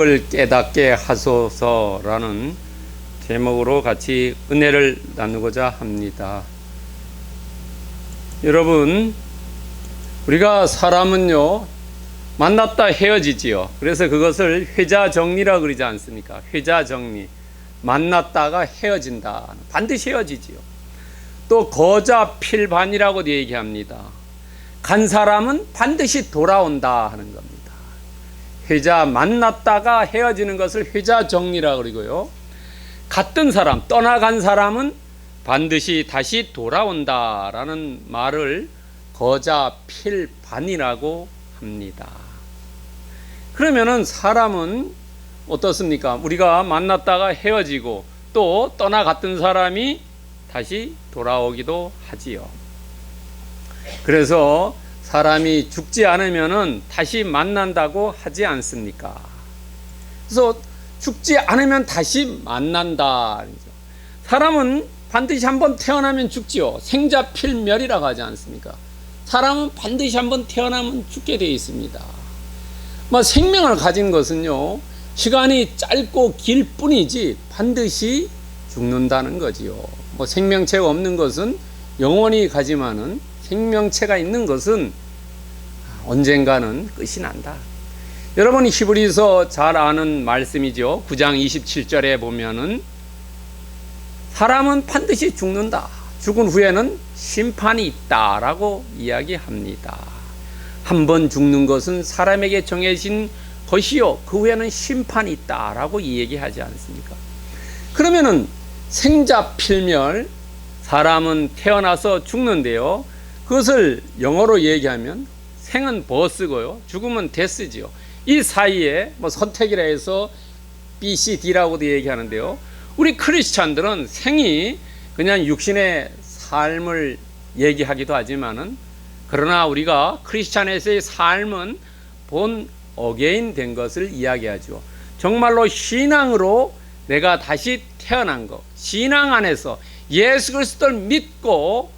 을 깨닫게 하소서라는 제목으로 같이 은혜를 나누고자 합니다. 여러분, 우리가 사람은요 만났다 헤어지지요. 그래서 그것을 회자정리라 그러지 않습니까? 회자정리, 만났다가 헤어진다, 반드시 헤어지지요. 또 거자필반이라고도 얘기합니다. 간 사람은 반드시 돌아온다 하는 겁니다. 회자, 만났다가 헤어지는 것을 회자정리라 그러고요, 갔던 사람, 떠나간 사람은 반드시 다시 돌아온다라는 말을 거자필반이라고 합니다. 그러면은 사람은 어떻습니까? 우리가 만났다가 헤어지고 또 떠나갔던 사람이 다시 돌아오기도 하지요. 그래서 사람이 죽지 않으면은 다시 만난다고 하지 않습니까? 그래서 죽지 않으면 다시 만난다. 사람은 반드시 한번 태어나면 죽지요. 생자필멸이라고 하지 않습니까? 사람은 반드시 한번 태어나면 죽게 되어 있습니다. 생명을 가진 것은요, 시간이 짧고 길 뿐이지 반드시 죽는다는 거지요. 생명체가 없는 것은 영원히 가지만은 생명체가 있는 것은 언젠가는 끝이 난다. 여러분, 히브리서 잘 아는 말씀이죠. 9장 27절에 보면은 사람은 반드시 죽는다. 죽은 후에는 심판이 있다라고 이야기합니다. 한번 죽는 것은 사람에게 정해진 것이요, 그 후에는 심판이 있다라고 얘기하지 않습니까? 그러면은 생자필멸, 사람은 태어나서 죽는데요, 그것을 영어로 얘기하면 생은 버스고요, 죽음은 데스지요. 이 사이에 선택이라 해서 B, C, D라고도 얘기하는데요, 우리 크리스찬들은 생이 그냥 육신의 삶을 얘기하기도 하지만은, 그러나 우리가 크리스찬에서의 삶은 본 어게인 된 것을 이야기하죠. 정말로 신앙으로 내가 다시 태어난 것, 신앙 안에서 예수 그리스도를 믿고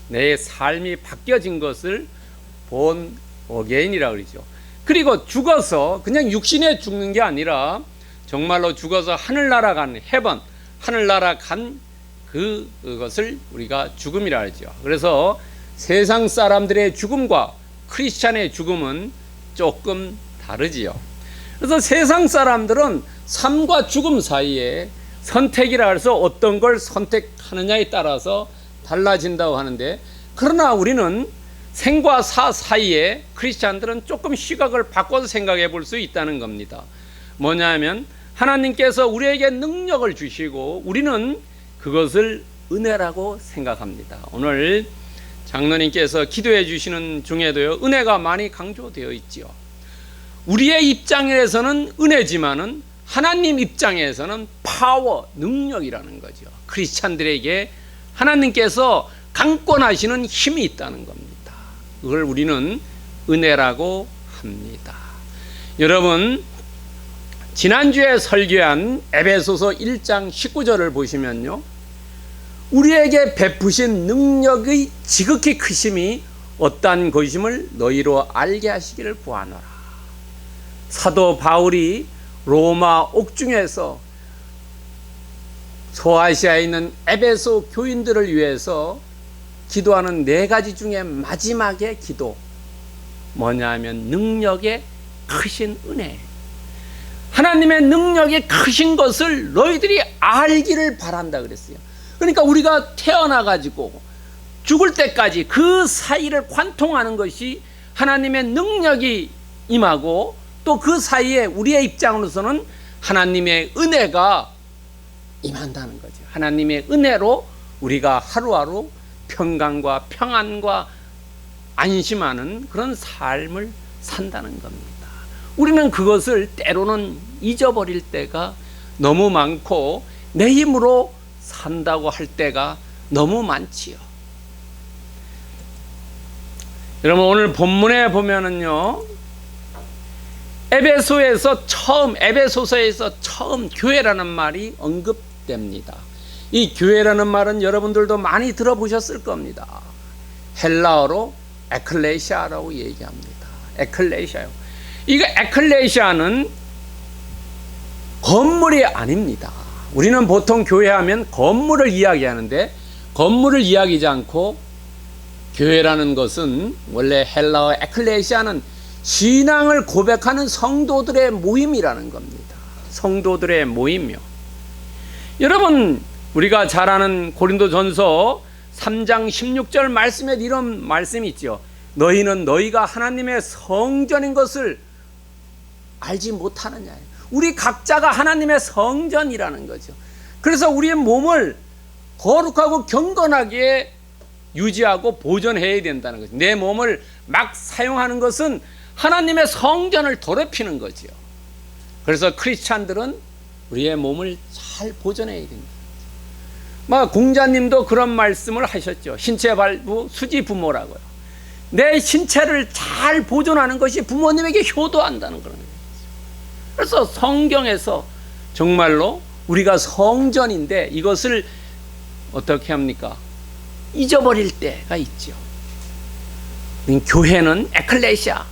내 삶이 바뀌어진 것을 본 어게인이라고 그러죠. 그리고 죽어서 그냥 육신에 죽는 게 아니라 정말로 죽어서 하늘나라 간 헤븐, 하늘나라 간 그것을 우리가 죽음이라 하죠. 그래서 세상 사람들의 죽음과 크리스찬의 죽음은 조금 다르지요. 그래서 세상 사람들은 삶과 죽음 사이에 선택이라 해서 어떤 걸 선택하느냐에 따라서 달라진다고 하는데, 그러나 우리는 생과 사 사이에 크리스찬들은 조금 시각을 바꿔서 생각해 볼 수 있다는 겁니다. 뭐냐면 하나님께서 우리에게 능력을 주시고 우리는 그것을 은혜라고 생각합니다. 오늘 장로님께서 기도해 주시는 중에도요, 은혜가 많이 강조되어 있지요. 우리의 입장에서는 은혜지만은 하나님 입장에서는 파워, 능력이라는 거죠. 크리스찬들에게 하나님께서 강권하시는 힘이 있다는 겁니다. 그걸 우리는 은혜라고 합니다. 여러분, 지난주에 설교한 에베소서 1장 19절을 보시면요, 우리에게 베푸신 능력의 지극히 크심이 어떠한 것임을 너희로 알게 하시기를 구하노라. 사도 바울이 로마 옥중에서 소아시아에 있는 에베소 교인들을 위해서 기도하는 4가지 중에 마지막의 기도, 뭐냐면 능력의 크신 은혜, 하나님의 능력이 크신 것을 너희들이 알기를 바란다 그랬어요. 그러니까 우리가 태어나가지고 죽을 때까지 그 사이를 관통하는 것이 하나님의 능력이 임하고, 또 그 사이에 우리의 입장으로서는 하나님의 은혜가 임한다는 거죠. 하나님의 은혜로 우리가 하루하루 평강과 평안과 안심하는 그런 삶을 산다는 겁니다. 우리는 그것을 때로는 잊어버릴 때가 너무 많고 내 힘으로 산다고 할 때가 너무 많지요. 여러분, 오늘 본문에 보면은요, 에베소서에서 처음 교회라는 말이 언급됩니다. 이 교회라는 말은 여러분들도 많이 들어보셨을 겁니다. 헬라어로 에클레시아라고 얘기합니다. 에클레시아요. 이거 에클레시아는 건물이 아닙니다. 우리는 보통 교회하면 건물을 이야기하는데 건물을 이야기하지 않고 교회라는 것은 원래 헬라어 에클레시아는 신앙을 고백하는 성도들의 모임이라는 겁니다. 성도들의 모임이요. 여러분, 우리가 잘 아는 고린도전서 3장 16절 말씀에 이런 말씀이 있죠. 너희는 너희가 하나님의 성전인 것을 알지 못하느냐. 우리 각자가 하나님의 성전이라는 거죠. 그래서 우리의 몸을 거룩하고 경건하게 유지하고 보존해야 된다는 거죠. 내 몸을 막 사용하는 것은 하나님의 성전을 더럽히는 거죠. 그래서 크리스찬들은 우리의 몸을 잘 보존해야 됩니다. 공자님도 그런 말씀을 하셨죠. 신체 발부 수지 부모라고요. 내 신체를 잘 보존하는 것이 부모님에게 효도한다는 그런 거예요. 그래서 성경에서 정말로 우리가 성전인데 이것을 어떻게 합니까? 잊어버릴 때가 있죠. 교회는 에클레시아,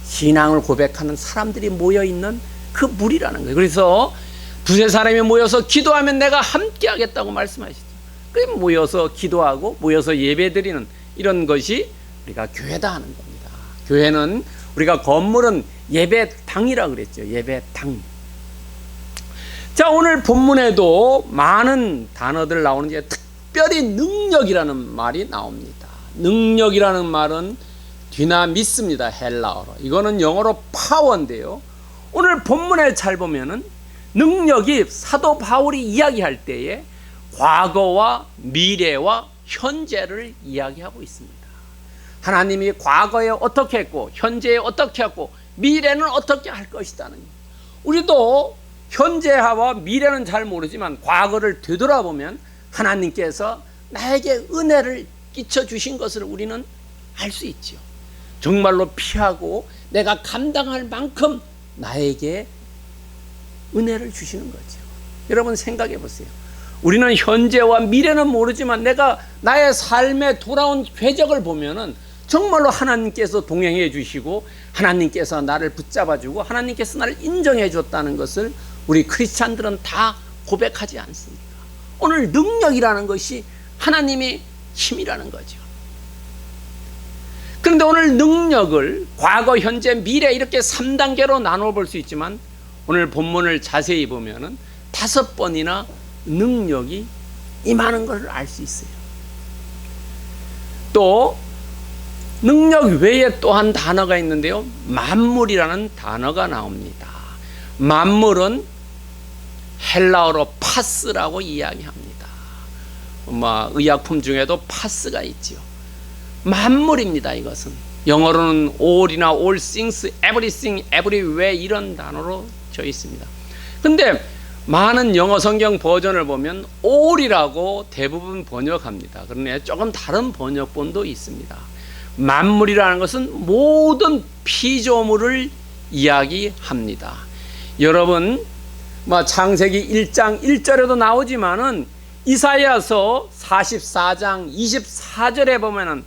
신앙을 고백하는 사람들이 모여있는 그 무리라는 거예요. 그래서 두세 사람이 모여서 기도하면 내가 함께 하겠다고 말씀하시죠. 그럼 모여서 기도하고 모여서 예배드리는 이런 것이 우리가 교회다 하는 겁니다. 교회는 우리가 건물은 예배당이라고 그랬죠. 예배당. 자, 오늘 본문에도 많은 단어들 나오는데 특별히 능력이라는 말이 나옵니다. 능력이라는 말은 디나미스입니다. 헬라어로. 이거는 영어로 파워인데요. 오늘 본문에 잘 보면은 능력이 사도 바울이 이야기할 때에 과거와 미래와 현재를 이야기하고 있습니다. 하나님이 과거에 어떻게 했고 현재에 어떻게 했고 미래는 어떻게 할 것이다는, 우리도 현재와 미래는 잘 모르지만 과거를 되돌아보면 하나님께서 나에게 은혜를 끼쳐 주신 것을 우리는 알 수 있죠. 정말로 피하고 내가 감당할 만큼 나에게 은혜를 주시는 거죠. 여러분 생각해 보세요. 우리는 현재와 미래는 모르지만 내가 나의 삶에 돌아온 궤적을 보면은 정말로 하나님께서 동행해 주시고 하나님께서 나를 붙잡아 주고 하나님께서 나를 인정해 줬다는 것을 우리 크리스찬들은 다 고백하지 않습니까? 오늘 능력이라는 것이 하나님의 힘이라는 거죠. 그런데 오늘 능력을 과거, 현재, 미래 이렇게 3단계로 나눠 볼 수 있지만 오늘 본문을 자세히 보면은 5번이나 능력이 임하는 것을 알 수 있어요. 또 능력 외에 또 한 단어가 있는데요. 만물이라는 단어가 나옵니다. 만물은 헬라어로 파스라고 이야기합니다. 의약품 중에도 파스가 있죠. 만물입니다. 이것은 영어로는 all이나 all things, everything, everywhere 이런 단어로 져 있습니다. 근데 많은 영어 성경 버전을 보면 all이라고 대부분 번역합니다. 그런데 조금 다른 번역본도 있습니다. 만물이라는 것은 모든 피조물을 이야기합니다. 여러분 창세기 1장 1절에도 나오지만은 이사야서 44장 24절에 보면은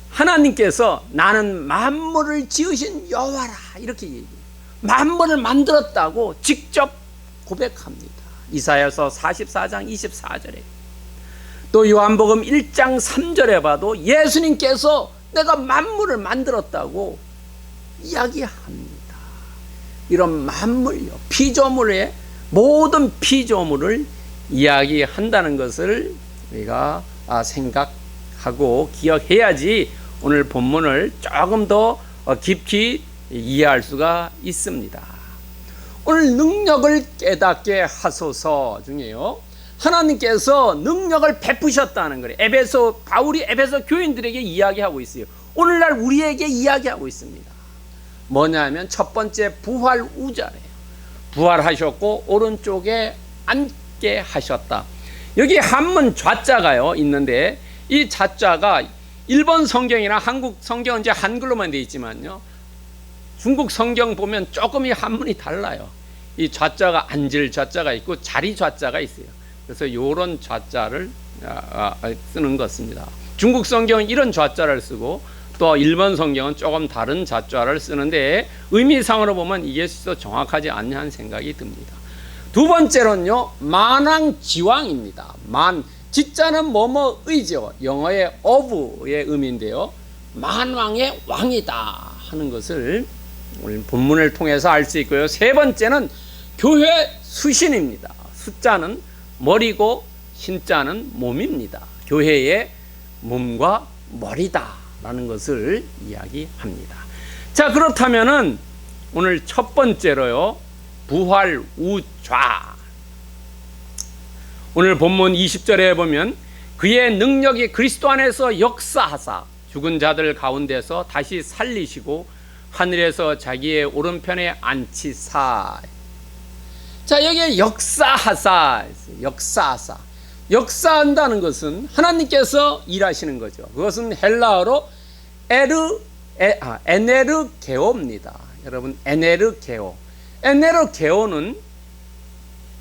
하나님께서 나는 만물을 지으신 여호와라 이렇게 얘기해요. 만물을 만들었다고 직접 고백합니다. 이사야서 44장 24절에. 또 요한복음 1장 3절에 봐도 예수님께서 내가 만물을 만들었다고 이야기합니다. 이런 만물요, 피조물의 모든 피조물을 이야기한다는 것을 우리가 생각하고 기억해야지 오늘 본문을 조금 더 깊이 이해할 수가 있습니다. 오늘 능력을 깨닫게 하소서 중에요, 하나님께서 능력을 베푸셨다는 거예요. 바울이 에베소 교인들에게 이야기하고 있어요. 오늘날 우리에게 이야기하고 있습니다. 뭐냐면 첫 번째 부활 우자래요. 부활하셨고 오른쪽에 앉게 하셨다. 여기 한문 좌자가요 있는데 이 좌자가 일본 성경이나 한국 성경은 이제 한글로만 되어 있지만요, 중국 성경 보면 조금 이 한문이 달라요. 이 좌자가 앉을 좌자가 있고 자리 좌자가 있어요. 그래서 이런 좌자를 쓰는 것입니다. 중국 성경은 이런 좌자를 쓰고 또 일본 성경은 조금 다른 자자를 쓰는데 의미상으로 보면 이게 또 정확하지 않냐는 생각이 듭니다. 두 번째로는요, 만왕지왕입니다. 지자는 뭐뭐의죠. 영어의 of의 의미인데요. 만왕의 왕이다 하는 것을 오늘 본문을 통해서 알 수 있고요. 세 번째는 교회 수신입니다. 숫자는 머리고 신자는 몸입니다. 교회의 몸과 머리다 라는 것을 이야기합니다. 자, 그렇다면은 오늘 첫 번째로요, 부활우좌. 오늘 본문 20절에 보면 그의 능력이 그리스도 안에서 역사하사 죽은 자들 가운데서 다시 살리시고 하늘에서 자기의 오른편에 앉히사. 자, 여기에 역사하사, 역사한다는 것은 하나님께서 일하시는 거죠. 그것은 헬라어로 에네르게오입니다. 여러분, 에네르게오는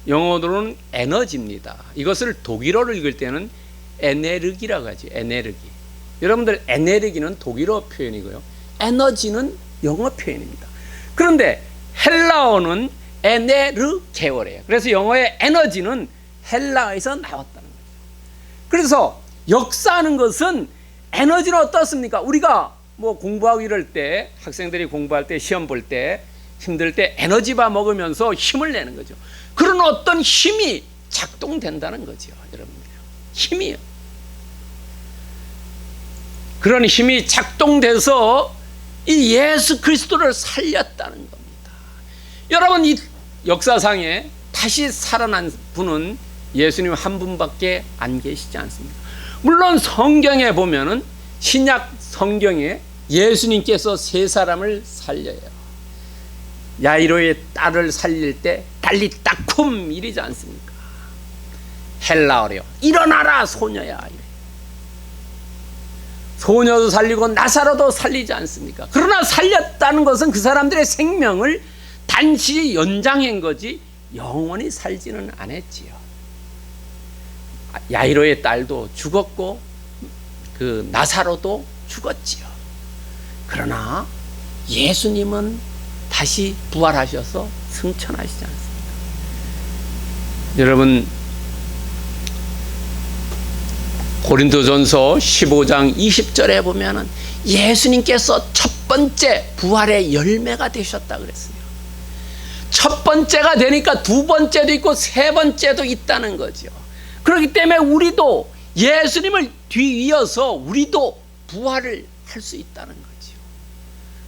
영어로는 에너지입니다. 이것을 독일어로 읽을 때는 에네르기라고 하죠. 에네르기. 여러분들, 에네르기는 독일어 표현이고요, 에너지는 영어 표현입니다. 그런데 헬라어는 에네르게오래요. 그래서 영어의 에너지는 헬라어에서 나왔다는 거죠. 그래서 역사하는 것은 에너지는 어떻습니까? 우리가 뭐 공부하고 이럴 때, 학생들이 공부할 때, 시험 볼 때, 힘들 때 에너지바 먹으면서 힘을 내는 거죠. 그런 어떤 힘이 작동된다는 거죠. 여러분들, 힘이요. 그런 힘이 작동돼서 이 예수 그리스도를 살렸다는 겁니다. 여러분, 이 역사상에 다시 살아난 분은 예수님 한 분밖에 안 계시지 않습니까? 물론 성경에 보면은, 신약 성경에 예수님께서 세 사람을 살려요. 야이로의 딸을 살릴 때 달리따쿰 이러지 않습니까? 헬라어래요. 일어나라 소녀야 이래. 소녀도 살리고 나사로도 살리지 않습니까? 그러나 살렸다는 것은 그 사람들의 생명을 단시 연장한 거지 영원히 살지는 않았지요. 야이로의 딸도 죽었고 그 나사로도 죽었지요. 그러나 예수님은 다시 부활하셔서 승천하시지 않습니다. 여러분, 고린도전서 15장 20절에 보면은 예수님께서 첫 번째 부활의 열매가 되셨다 그랬어요. 첫 번째가 되니까 두 번째도 있고 세 번째도 있다는 거죠. 그렇기 때문에 우리도 예수님을 뒤이어서 우리도 부활을 할 수 있다는 거죠.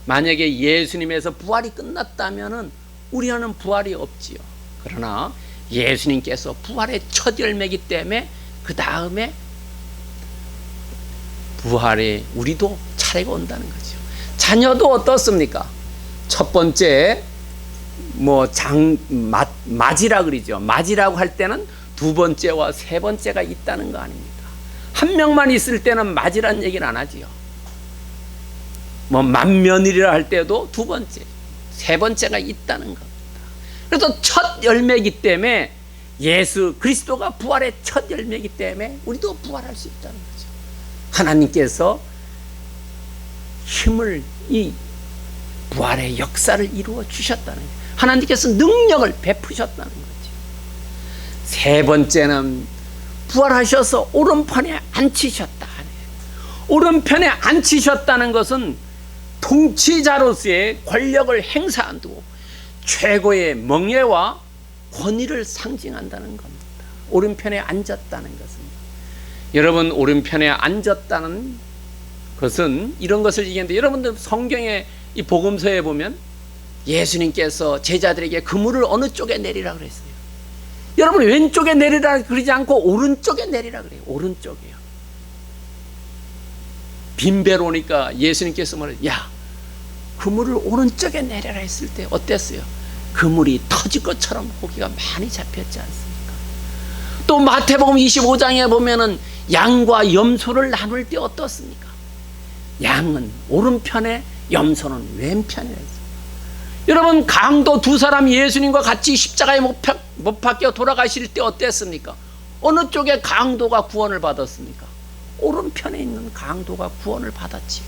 만약에 예수님에서 부활이 끝났다면은 우리는 부활이 없지요. 그러나 예수님께서 부활의 첫 열매이기 때문에 그 다음에 부활에 우리도 차례가 온다는 거죠. 자녀도 어떻습니까? 첫 번째 맞이라 그러죠. 맞이라고 할 때는 두 번째와 세 번째가 있다는 거 아닙니까? 한 명만 있을 때는 맞이란 얘기는 안 하지요. 만면이라 할 때도 두 번째, 세 번째가 있다는 겁니다. 그래서 첫 열매이기 때문에 예수 그리스도가 부활의 첫 열매이기 때문에 우리도 부활할 수 있다는 거죠. 하나님께서 힘을, 이 부활의 역사를 이루어 주셨다는 거예요. 하나님께서 능력을 베푸셨다는 거죠. 세 번째는 부활하셔서 오른편에 앉히셨다. 오른편에 앉히셨다는 것은 통치자로서의 권력을 행사한다고 최고의 명예와 권위를 상징한다는 겁니다. 오른편에 앉았다는 것은, 여러분, 오른편에 앉았다는 것은 이런 것을 얘기하는데, 여러분들 성경의 이 복음서에 보면 예수님께서 제자들에게 그물을 어느 쪽에 내리라 그랬어요. 여러분, 왼쪽에 내리라 그러지 않고 오른쪽에 내리라 그래요. 오른쪽이요. 빈배로 오니까 예수님께서 말해요. 야, 그물을 오른쪽에 내려라 했을 때 어땠어요? 그물이 터질 것처럼 고기가 많이 잡혔지 않습니까? 또 마태복음 25장에 보면은 양과 염소를 나눌 때 어떻습니까? 양은 오른편에, 염소는 왼편에 있어요. 여러분, 강도 두 사람 예수님과 같이 십자가에 못 박혀 돌아가실 때 어땠습니까? 어느 쪽에 강도가 구원을 받았습니까? 오른편에 있는 강도가 구원을 받았지요.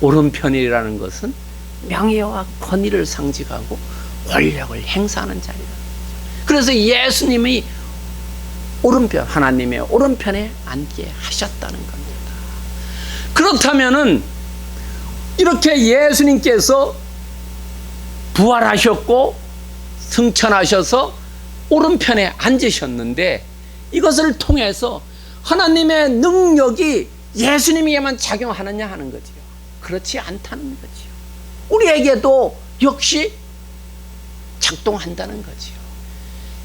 오른편이라는 것은 명예와 권위를 상징하고 권력을 행사하는 자리다. 그래서 예수님이 오른편, 하나님의 오른편에 앉게 하셨다는 겁니다. 그렇다면은 이렇게 예수님께서 부활하셨고 승천하셔서 오른편에 앉으셨는데 이것을 통해서 하나님의 능력이 예수님에게만 작용하느냐 하는 거지요. 그렇지 않다는 거지요. 우리에게도 역시 작동한다는 거지요.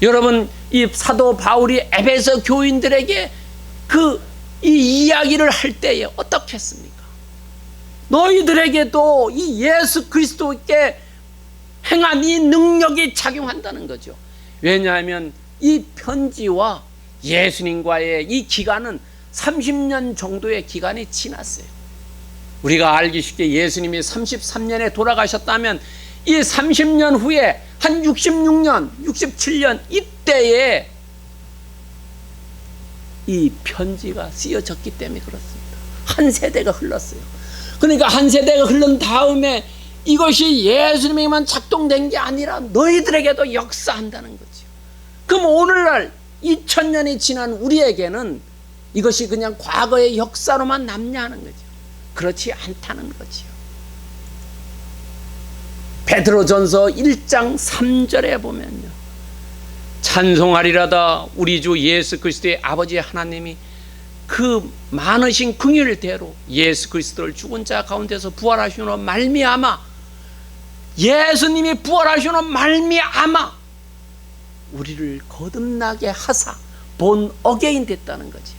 여러분, 이 사도 바울이 에베소 교인들에게 이 이야기를 할 때에 어떻게 했습니까? 너희들에게도 이 예수 그리스도께 행한 이 능력이 작용한다는 거죠. 왜냐하면 이 편지와 예수님과의 이 기간은 30년 정도의 기간이 지났어요. 우리가 알기 쉽게 예수님이 33년에 돌아가셨다면 이 30년 후에 한 66년, 67년 이때에 이 편지가 쓰여졌기 때문에 그렇습니다. 한 세대가 흘렀어요. 그러니까 한 세대가 흐른 다음에 이것이 예수님에게만 작동된 게 아니라 너희들에게도 역사한다는 거죠. 그럼 오늘날 2000년이 지난 우리에게는 이것이 그냥 과거의 역사로만 남냐 하는 거죠. 그렇지 않다는 거지요. 베드로전서 1장 3절에 보면요, 찬송하리라다 우리 주 예수 그리스도의 아버지 하나님이 그 많으신 긍휼대로 예수 그리스도를 죽은 자 가운데서 부활하시는 말미암아, 예수님이 부활하시는 말미암아 우리를 거듭나게 하사 본 어게인 됐다는 거지요.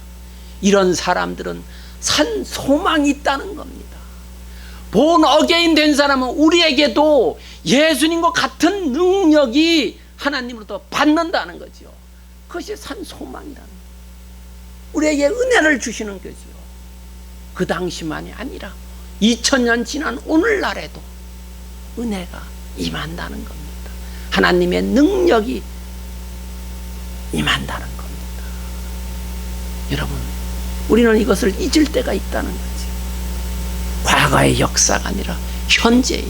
이런 사람들은 산 소망이 있다는 겁니다. 본 어게인 된 사람은 우리에게도 예수님과 같은 능력이 하나님으로부터 받는다는 거죠. 그것이 산 소망이라는 거예요. 우리에게 은혜를 주시는 거죠. 그 당시만이 아니라 2000년 지난 오늘날에도 은혜가 임한다는 겁니다. 하나님의 능력이 임한다는 겁니다. 여러분, 우리는 이것을 잊을 때가 있다는 거죠. 과거의 역사가 아니라 현재의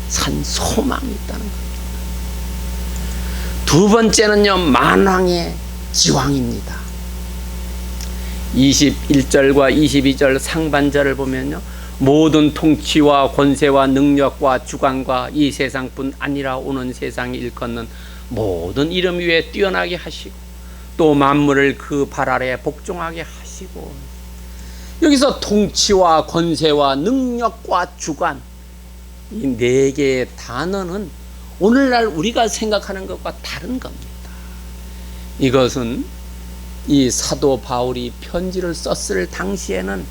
산 소망이 있다는 겁니다. 두 번째는요, 만왕의 지왕입니다. 21절과 22절 상반절을 보면요, 모든 통치와 권세와 능력과 주관과 이 세상뿐 아니라 오는 세상에 일컫는 모든 이름 위에 뛰어나게 하시고 또 만물을 그 발 아래 복종하게 하시고. 여기서 통치와 권세와 능력과 주관, 이 네 개의 단어는 오늘날 우리가 생각하는 것과 다른 겁니다. 이것은 이 사도 바울이 편지를 썼을 당시에는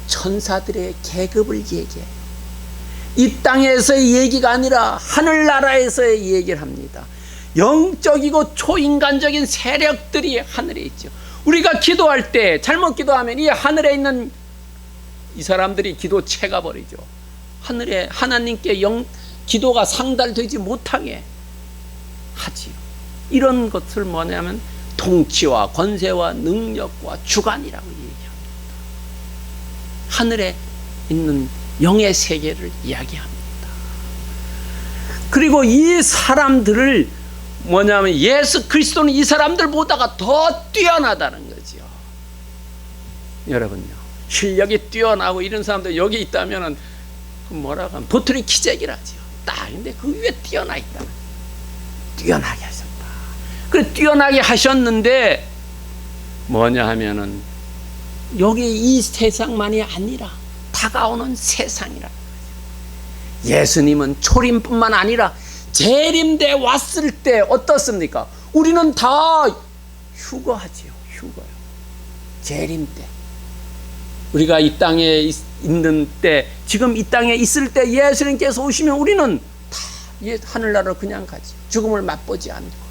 천사들의 계급을 얘기해요. 이 땅에서의 얘기가 아니라 하늘나라에서의 얘기를 합니다. 영적이고 초인간적인 세력들이 하늘에 있죠. 우리가 기도할 때 잘못 기도하면 이 하늘에 있는 이 사람들이 기도 채가 버리죠. 하늘에 하나님께 기도가 상달되지 못하게 하지요. 이런 것을 뭐냐면 통치와 권세와 능력과 주관이라고 얘기합니다. 하늘에 있는 영의 세계를 이야기합니다. 그리고 이 사람들을 뭐냐면 예수 그리스도는 이 사람들보다가 더 뛰어나다는 거죠. 여러분요, 실력이 뛰어나고 이런 사람들 여기 있다면은 뭐라고 하면 도토리 키재기라죠. 딱 근데 그 위에 뛰어나 있다. 뛰어나게 하셨다. 그래 뛰어나게 하셨는데 뭐냐 하면은 여기 이 세상만이 아니라 다가오는 세상이라. 예수님은 초림뿐만 아니라 재림대 왔을 때 어떻습니까? 우리는 다 휴거하지요. 휴거요. 재림 때. 우리가 이 땅에 있는 때, 지금 이 땅에 있을 때 예수님께서 오시면 우리는 다 하늘나라로 그냥 가지. 죽음을 맛보지 않고.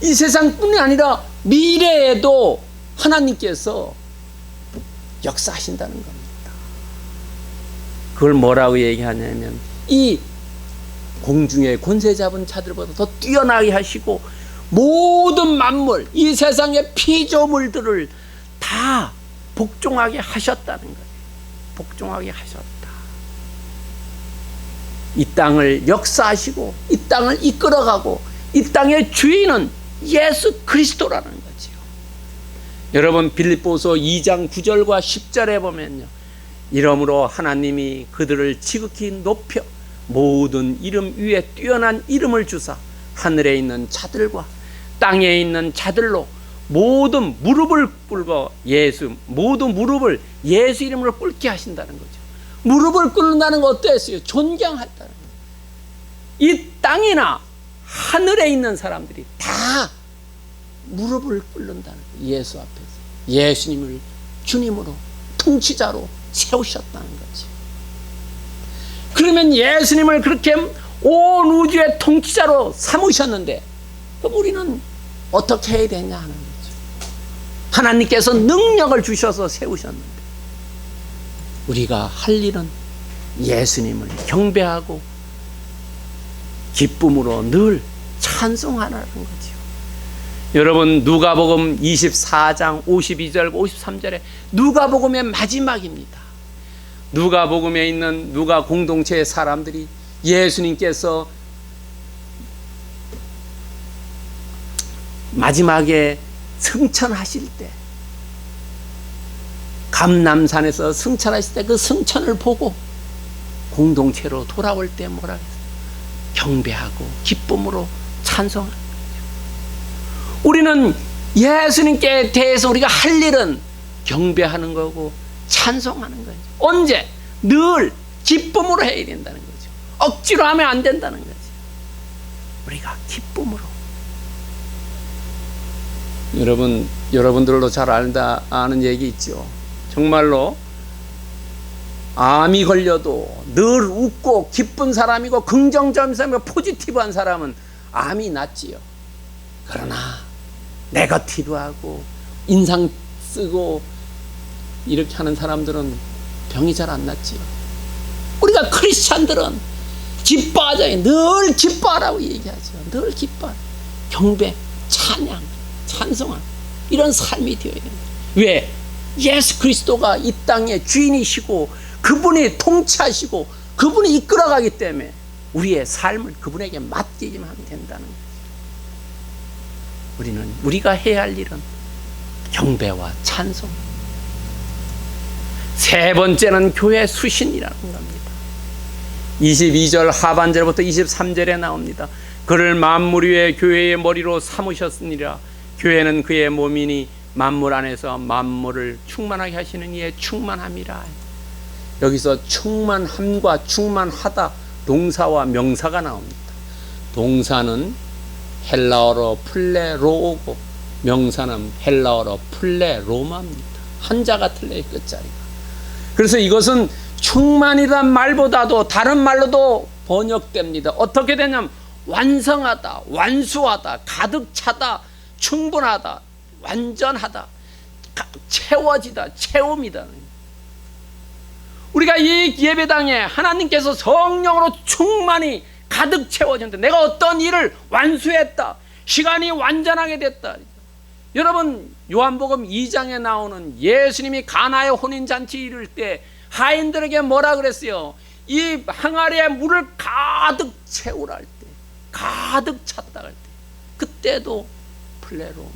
이 세상뿐이 아니라 미래에도 하나님께서 역사하신다는 겁니다. 그걸 뭐라고 얘기하냐면 이 공중의 권세 잡은 자들보다 더 뛰어나게 하시고 모든 만물, 이 세상의 피조물들을 다 복종하게 하셨다는 거예요. 복종하게 하셨다. 이 땅을 역사하시고 이 땅을 이끌어가고 이 땅의 주인은 예수 그리스도라는 거지요. 여러분 빌립보서 2장 9절과 10절에 보면요, 이러므로 하나님이 그들을 지극히 높여 모든 이름 위에 뛰어난 이름을 주사 하늘에 있는 자들과 땅에 있는 자들로 모든 무릎을 꿇고 모든 무릎을 예수 이름으로 꿇게 하신다는 거죠. 무릎을 꿇는다는 거 어땠어요? 존경한다는 거예요. 이 땅이나 하늘에 있는 사람들이 다 무릎을 꿇는다는 거예요. 예수 앞에서 예수님을 주님으로 통치자로 세우셨다는 거죠. 그러면 예수님을 그렇게 온 우주의 통치자로 삼으셨는데 그럼 우리는 어떻게 해야 되냐 하는 거죠. 하나님께서 능력을 주셔서 세우셨는데 우리가 할 일은 예수님을 경배하고 기쁨으로 늘 찬송하라는 거죠. 여러분 누가복음 24장 52절 53절에 누가복음의 마지막입니다. 누가복음에 있는 누가 공동체의 사람들이 예수님께서 마지막에 승천하실 때, 감람산에서 승천하실 때 그 승천을 보고 공동체로 돌아올 때 뭐라 그랬어요? 경배하고 기쁨으로 찬송하는 거죠. 우리는 예수님께 대해서 우리가 할 일은 경배하는 거고 찬송하는 거죠. 언제? 늘 기쁨으로 해야 된다는 거죠. 억지로 하면 안 된다는 거죠. 우리가 기쁨으로. 여러분들도 잘 아는 얘기 있죠. 정말로 암이 걸려도 늘 웃고 기쁜 사람이고 긍정적인 사람이고 포지티브한 사람은 암이 낫지요. 그러나 네거티브하고 인상 쓰고 이렇게 하는 사람들은 병이 잘 안 낫지요. 우리가 크리스찬들은 기뻐하자, 늘 기뻐하라고 얘기하죠. 늘 기뻐, 경배, 찬양, 찬송한 이런 삶이 되어야 된다. 왜? 예수 그리스도가 이 땅의 주인이시고 그분이 통치하시고 그분이 이끌어가기 때문에 우리의 삶을 그분에게 맡기기만 하면 된다는 거예요. 우리가 해야 할 일은 경배와 찬송. 세 번째는 교회 수신이라는 겁니다. 22절 하반절부터 23절에 나옵니다. 그를 만물 위에 교회의 머리로 삼으셨으니라. 교회는 그의 몸이니 만물 안에서 만물을 충만하게 하시는 이의 충만함이라. 여기서 충만함과 충만하다 동사와 명사가 나옵니다. 동사는 헬라어로 플레로오고 명사는 헬라어로 플레로마입니다. 한자가 틀려요, 끝자리가. 그래서 이것은 충만이란 말보다도 다른 말로도 번역됩니다. 어떻게 되냐면 완성하다, 완수하다, 가득 차다, 충분하다, 완전하다, 채워지다, 채움이다. 우리가 이 예배당에 하나님께서 성령으로 충만히 가득 채워졌는데 내가 어떤 일을 완수했다, 시간이 완전하게 됐다. 여러분 요한복음 2장에 나오는 예수님이 가나의 혼인잔치 이룰 때 하인들에게 뭐라 그랬어요? 이 항아리에 물을 가득 채우라 할 때, 가득 찼다 할 때, 그때도 플레로마.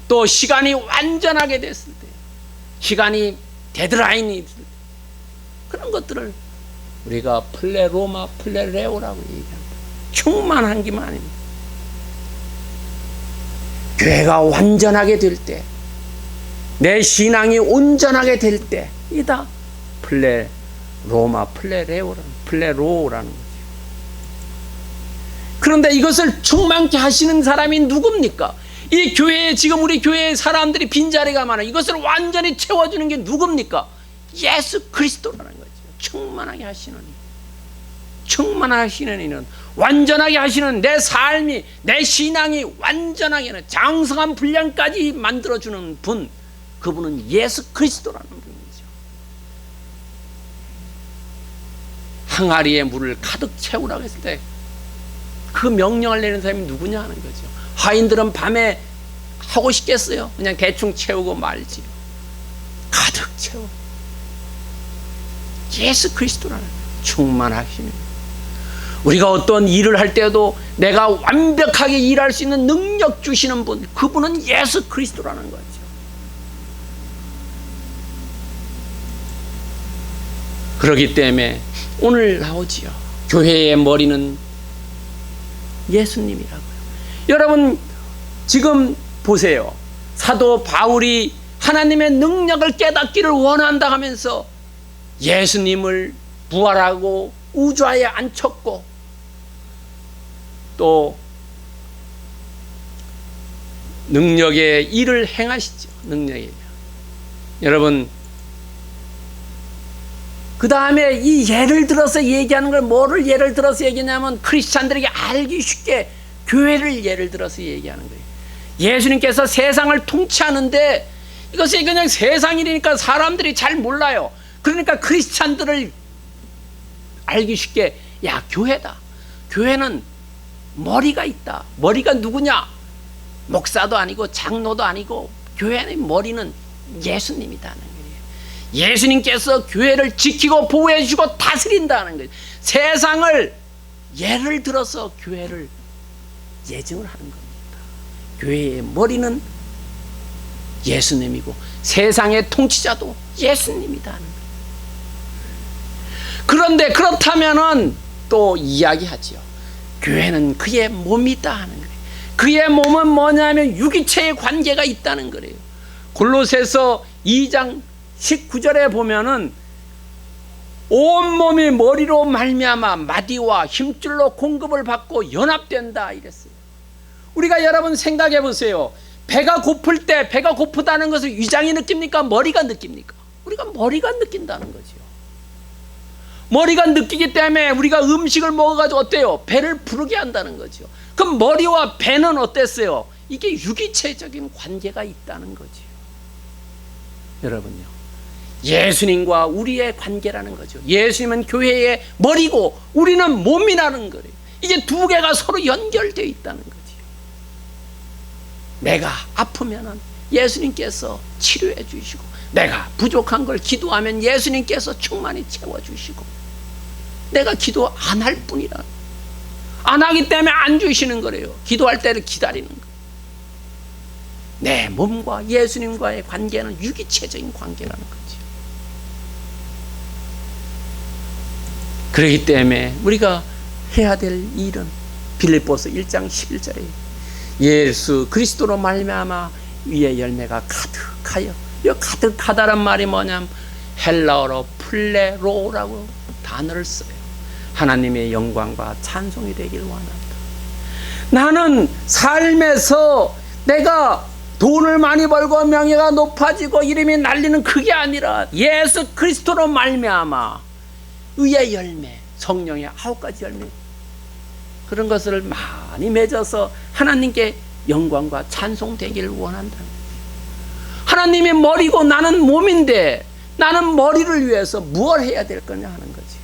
또 시간이 완전하게 됐을 때, 시간이 데드라인이 있을 때, 그런 것들을 우리가 플레로마, 플레레오라고 얘기합니다. 충만한 게만 아닙니다. 교회가 완전하게 될 때, 내 신앙이 온전하게 될 때, 이다 플레로마, 플레로라는 거죠. 그런데 이것을 충만케 하시는 사람이 누굽니까? 이 교회에 지금 우리 교회의 사람들이 빈자리가 많아요. 이것을 완전히 채워주는 게 누굽니까? 예수 그리스도라는 거죠. 충만하게 하시는 이. 충만하시는 이는 완전하게 하시는 내 삶이, 내 신앙이 완전하게 하는 장성한 분량까지 만들어주는 분, 그분은 예수 그리스도라는 분이죠. 항아리에 물을 가득 채우라고 했을 때 그 명령을 내는 사람이 누구냐 하는 거죠. 하인들은 밤에 하고 싶겠어요? 그냥 대충 채우고 말지. 가득 채워. 예수 그리스도라는 충만하시는 우리가 어떤 일을 할 때도 내가 완벽하게 일할 수 있는 능력 주시는 분, 그분은 예수 그리스도라는 거죠. 그렇기 때문에 오늘 나오지요. 교회의 머리는 예수님이라고요. 여러분 지금 보세요. 사도 바울이 하나님의 능력을 깨닫기를 원한다 하면서 예수님을 부활하고 우주하에 앉혔고 또 능력의 일을 행하시죠. 능력의 일. 여러분 그 다음에 이 예를 들어서 얘기하는 걸 뭐를 예를 들어서 얘기하냐면 크리스찬들에게 알기 쉽게 교회를 예를 들어서 얘기하는 거예요. 예수님께서 세상을 통치하는데 이것이 그냥 세상 일이니까 사람들이 잘 몰라요. 그러니까 크리스찬들을 알기 쉽게 야 교회다. 교회는 머리가 있다. 머리가 누구냐? 목사도 아니고 장로도 아니고 교회의 머리는 예수님이다는 거예요. 예수님께서 교회를 지키고 보호해 주고 다스린다는 거예요. 세상을 예를 들어서 교회를 예증을 하는 겁니다. 교회의 머리는 예수님이고 세상의 통치자도 예수님이다는 거예요. 그런데 그렇다면은 또 이야기하지요. 교회는 그의 몸이다 하는 거예요. 그의 몸은 뭐냐면 유기체의 관계가 있다는 거예요. 골로새서 2장 19절에 보면은 온몸이 머리로 말미암아 마디와 힘줄로 공급을 받고 연합된다 이랬어요. 우리가 여러분 생각해 보세요. 배가 고플 때 배가 고프다는 것을 위장이 느낍니까? 머리가 느낍니까? 우리가 머리가 느낀다는 거죠. 머리가 느끼기 때문에 우리가 음식을 먹어가지고 어때요? 배를 부르게 한다는 거죠. 그럼 머리와 배는 어땠어요? 이게 유기체적인 관계가 있다는 거죠. 여러분요, 예수님과 우리의 관계라는 거죠. 예수님은 교회의 머리고 우리는 몸이라는 거예요. 이게 두 개가 서로 연결되어 있다는 거죠. 내가 아프면은 예수님께서 치료해 주시고, 내가 부족한 걸 기도하면 예수님께서 충만히 채워주시고, 내가 기도 안 할 뿐이라, 안 하기 때문에 안 주시는 거래요. 기도할 때를 기다리는 거. 내 몸과 예수님과의 관계는 유기체적인 관계라는 거지. 그렇기 때문에 우리가 해야 될 일은 빌립보서 1장 11절에 예수 그리스도로 말미암아 위의 열매가 가득하여, 이 가득하다란 말이 뭐냐면 헬라어로 플레로라고 단어를 써요. 하나님의 영광과 찬송이 되길 원한다. 나는 삶에서 내가 돈을 많이 벌고 명예가 높아지고 이름이 날리는 그게 아니라 예수 그리스도로 말미암아 의의 열매, 성령의 9가지 열매, 그런 것을 많이 맺어서 하나님께 영광과 찬송 되기를 원한다. 하나님이 머리고 나는 몸인데 나는 머리를 위해서 무엇을 해야 될 거냐 하는 거지.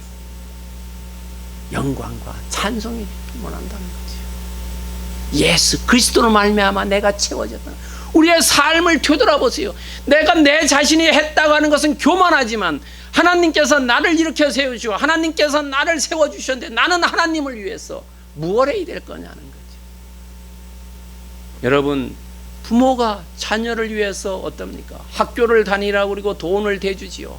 영광과 찬송이 되기를 원한다는 거지. 예수 그리스도로 말미암아 내가 채워졌다. 우리의 삶을 되돌아보세요. 내가 내 자신이 했다고 하는 것은 교만하지만 하나님께서 나를 일으켜 세우시고 하나님께서 나를 세워주셨는데 나는 하나님을 위해서 무엇을 해야 될 거냐는 거죠. 여러분, 부모가 자녀를 위해서 어떻습니까? 학교를 다니라고 그리고 돈을 대주지요.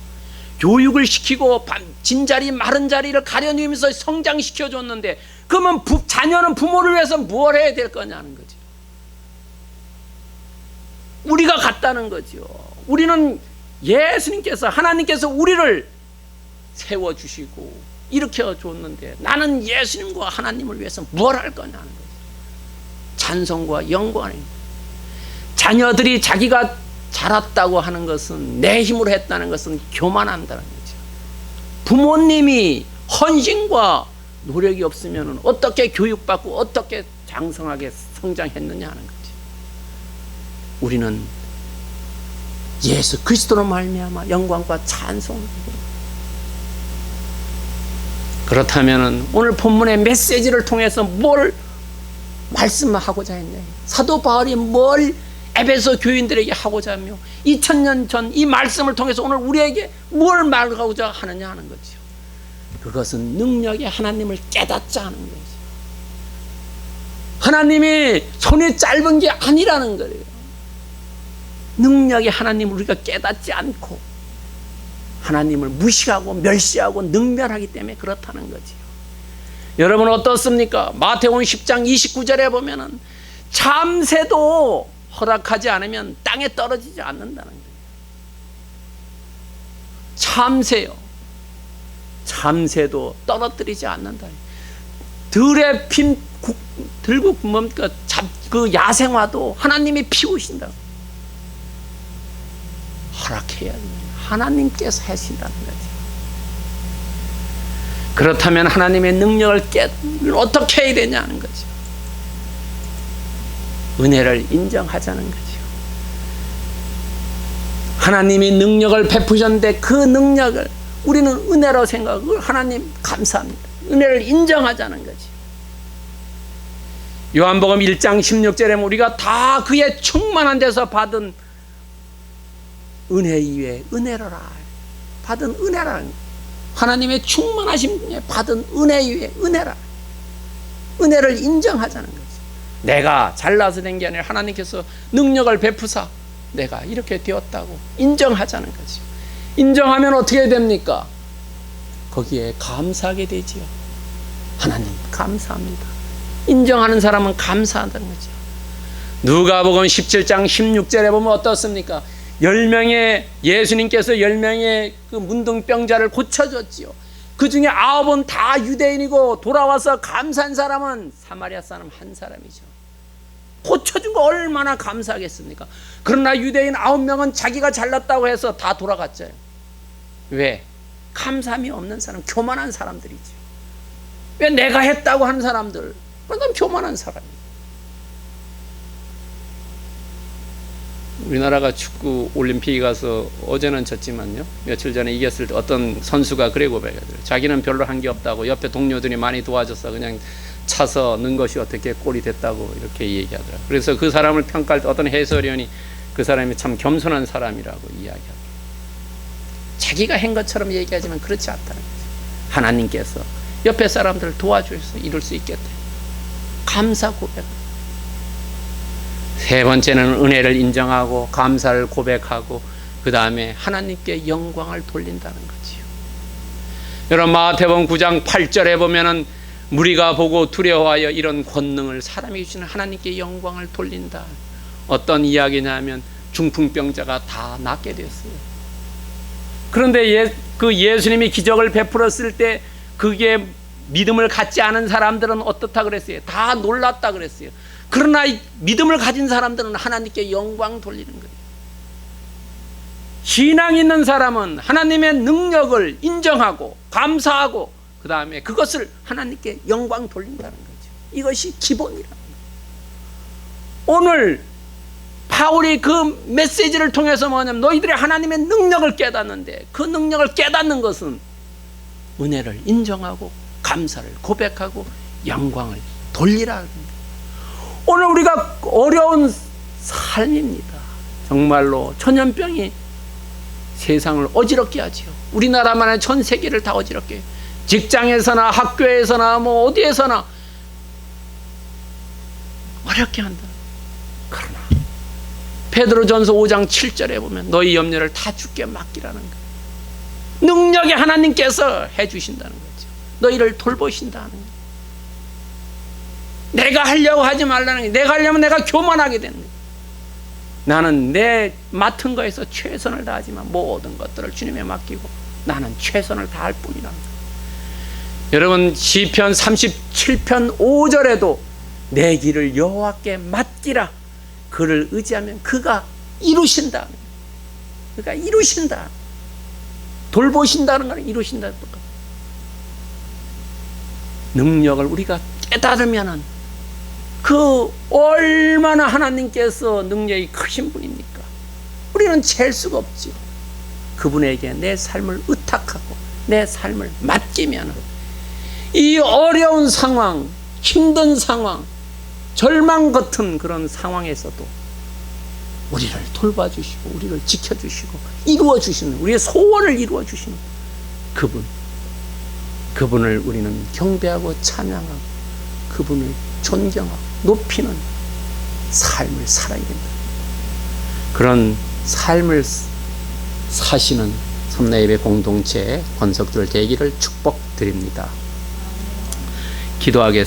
교육을 시키고 진자리 마른 자리를 가려내면서 성장시켜 줬는데, 그러면 자녀는 부모를 위해서 무엇을 해야 될 거냐는 거죠. 우리가 같다는 거죠. 우리는 예수님께서, 하나님께서 우리를 세워주시고 일으켜 줬는데 나는 예수님과 하나님을 위해서 뭘 할 거냐는 거죠. 찬송과 영광이. 자녀들이 자기가 자랐다고 하는 것은, 내 힘으로 했다는 것은 교만한다는 거죠. 부모님이 헌신과 노력이 없으면 어떻게 교육받고 어떻게 장성하게 성장했느냐 하는 거죠. 우리는 예수 그리스도로 말미암아 영광과 찬송. 그렇다면 오늘 본문의 메시지를 통해서 뭘 말씀하고자 했냐? 사도 바울이 뭘 에베소 교인들에게 하고자 하며 2000년 전 이 말씀을 통해서 오늘 우리에게 뭘 말하고자 하느냐 하는 거죠. 그것은 능력이 하나님을 깨닫지 않은 거죠. 하나님이 손이 짧은 게 아니라는 거예요. 능력이 하나님을 우리가 깨닫지 않고 하나님을 무시하고 멸시하고 능멸하기 때문에 그렇다는 거지요. 여러분 어떻습니까? 마태복음 10장 29절에 보면은 참새도 허락하지 않으면 땅에 떨어지지 않는다는 거예요. 참새요. 참새도 떨어뜨리지 않는다. 들에 들고 뭡니까? 그 야생화도 하나님이 피우신다. 허락해야 돼요. 하나님께서 하신다는 거죠. 그렇다면 하나님의 능력을 어떻게 해야 되냐는 거죠. 은혜를 인정하자는 거죠. 하나님이 능력을 베푸셨는데 그 능력을 우리는 은혜로 생각하고 하나님 감사합니다. 은혜를 인정하자는 거죠. 요한복음 1장 16절에 우리가 다 그의 충만한 데서 받은 은혜 이외에 은혜로라. 받은 은혜라는 거예요. 하나님의 충만하심에 받은 은혜 이외에 은혜라. 은혜를 인정하자는 거죠. 내가 잘나서 된 게 아니라 하나님께서 능력을 베푸사 내가 이렇게 되었다고 인정하자는 거죠. 인정하면 어떻게 됩니까? 거기에 감사하게 되지요. 하나님 감사합니다. 인정하는 사람은 감사한다는 거죠. 누가복음 17장 16절에 보면 어떻습니까? 10명의 예수님께서 10명의 그 문둥병자를 고쳐줬지요. 그 중에 9은 다 유대인이고 돌아와서 감사한 사람은 사마리아 사람 한 사람이죠. 고쳐준 거 얼마나 감사하겠습니까? 그러나 유대인 9명은 자기가 잘났다고 해서 다 돌아갔죠. 왜? 감사함이 없는 사람, 교만한 사람들이죠. 왜 내가 했다고 하는 사람들? 그건 교만한 사람이에요. 우리나라가 축구 올림픽에 가서 어제는 졌지만요, 며칠 전에 이겼을 때 어떤 선수가 그래 고백하더라고요. 자기는 별로 한 게 없다고 옆에 동료들이 많이 도와줘서 그냥 차서 넣은 것이 어떻게 골이 됐다고 이렇게 얘기하더라고요. 그래서 그 사람을 평가할 때 어떤 해설위원이 그 사람이 참 겸손한 사람이라고 이야기하더라고요. 자기가 한 것처럼 얘기하지만 그렇지 않다는 거죠. 하나님께서 옆에 사람들을 도와주셔서 이룰 수 있겠다. 감사 고백. 세 번째는 은혜를 인정하고 감사를 고백하고 그 다음에 하나님께 영광을 돌린다는 거지요. 여러분 마태복음 9장 8절에 보면은 무리가 보고 두려워하여 이런 권능을 사람이 주시는 하나님께 영광을 돌린다. 어떤 이야기냐면 중풍병자가 다 낫게 됐어요. 그런데 그 예수님이 기적을 베풀었을 때 그게 믿음을 갖지 않은 사람들은 어떻다 그랬어요? 다 놀랐다 그랬어요. 그러나 믿음을 가진 사람들은 하나님께 영광 돌리는 거예요. 신앙 있는 사람은 하나님의 능력을 인정하고 감사하고 그 다음에 그것을 하나님께 영광 돌린다는 거죠. 이것이 기본이라는 거예요. 오늘 바울이 그 메시지를 통해서 뭐냐면 너희들이 하나님의 능력을 깨닫는데 그 능력을 깨닫는 것은 은혜를 인정하고 감사를 고백하고 영광을 돌리라는 거예요. 오늘 우리가 어려운 삶입니다. 정말로 전염병이 세상을 어지럽게 하지요. 우리나라만 아니라 전 세계를 다 어지럽게 해요. 직장에서나 학교에서나 뭐 어디에서나 어렵게 한다. 그러나 베드로전서 5장 7절에 보면 너희 염려를 다 주께 맡기라는 거예요. 능력이 하나님께서 해주신다는 거죠. 너희를 돌보신다는 거예요. 내가 하려고 하지 말라는 거예요. 내가 하려면 내가 교만하게 되는 거예요. 나는 내 맡은 거에서 최선을 다하지만 모든 것들을 주님에 맡기고 나는 최선을 다할 뿐이라는 거예요. 여러분 시편 37편 5절에도 내 길을 여호와께 맡기라. 그를 의지하면 그가 이루신다. 그가 이루신다. 돌보신다는 거는 이루신다는 거. 능력을 우리가 깨달으면은 그 얼마나 하나님께서 능력이 크신 분입니까? 우리는 잴 수가 없죠. 그분에게 내 삶을 의탁하고 내 삶을 맡기면 이 어려운 상황, 힘든 상황, 절망 같은 그런 상황에서도 우리를 돌봐주시고 우리를 지켜주시고 이루어주시는 우리의 소원을 이루어주시는 그분 그분을 우리는 경배하고 찬양하고 그분을 존경하고 높이는 삶을 살아야 된다. 그런 삶을 사시는 섬나예배 공동체 권석들 되기를 축복드립니다. 기도하겠습니다.